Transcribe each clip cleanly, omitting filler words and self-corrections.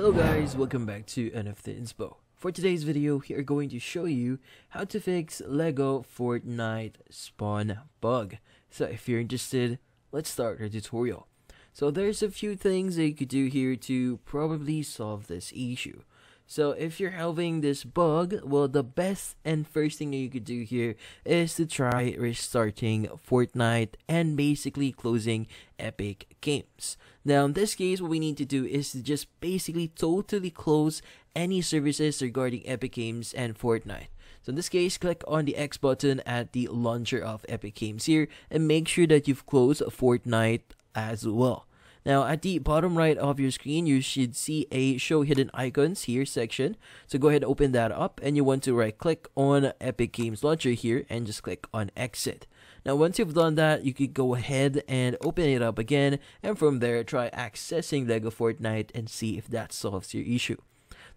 Hello guys, welcome back to NFT Inspo. For today's video, we are going to show you how to fix LEGO Fortnite spawn bug. So if you're interested, let's start our tutorial. So there's a few things that you could do here to probably solve this issue. So if you're having this bug, well, the best and first thing that you could do here is to try restarting Fortnite and basically closing Epic Games. Now in this case, what we need to do is to just basically totally close any services regarding Epic Games and Fortnite. So in this case, click on the X button at the launcher of Epic Games here and make sure that you've closed Fortnite as well. Now at the bottom right of your screen, you should see a show hidden icons here section. So go ahead and open that up, and you want to right click on Epic Games Launcher here and just click on exit. Now once you've done that, you could go ahead and open it up again, and from there try accessing LEGO Fortnite and see if that solves your issue.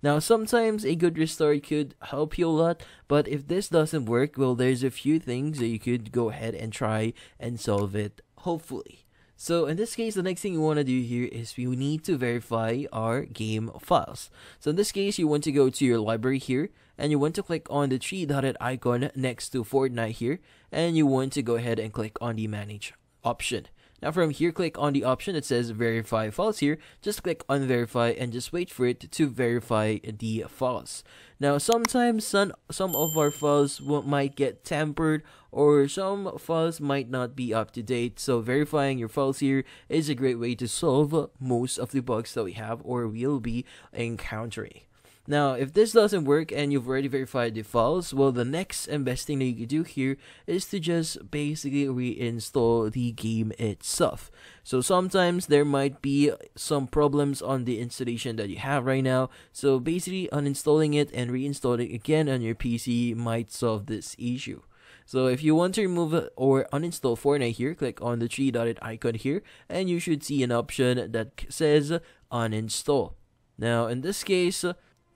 Now sometimes a good restart could help you a lot, but if this doesn't work, well, there's a few things that you could go ahead and try and solve it, hopefully. So in this case, the next thing you want to do here is we need to verify our game files. So in this case, you want to go to your library here, and you want to click on the three-dotted icon next to Fortnite here, and you want to go ahead and click on the manage option. Now from here, click on the option that says verify files here. Just click on verify and just wait for it to verify the files. Now sometimes some of our files might get tampered, or some files might not be up to date. So verifying your files here is a great way to solve most of the bugs that we have or will be encountering. Now, if this doesn't work and you've already verified the files, well, the next and best thing that you can do here is to just basically reinstall the game itself. So sometimes there might be some problems on the installation that you have right now. So basically uninstalling it and reinstalling it again on your PC might solve this issue. So if you want to remove or uninstall Fortnite here, click on the three-dotted icon here, and you should see an option that says uninstall. Now in this case,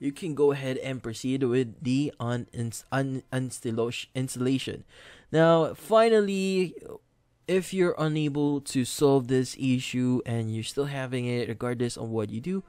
you can go ahead and proceed with the installation. Now, finally, if you're unable to solve this issue and you're still having it regardless of what you do,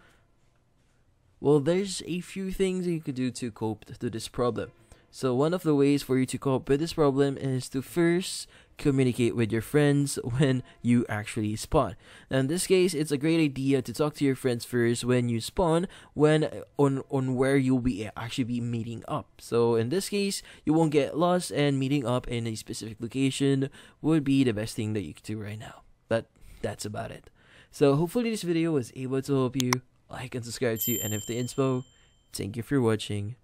well, there's a few things you could do to cope to this problem. So one of the ways for you to cope with this problem is to first communicate with your friends when you actually spawn. Now in this case, it's a great idea to talk to your friends first when you spawn, on where you'll be actually be meeting up. So in this case, you won't get lost, and meeting up in a specific location would be the best thing that you could do right now. But that's about it. So hopefully this video was able to help you. Like and subscribe to NFT Inspo. Thank you for watching.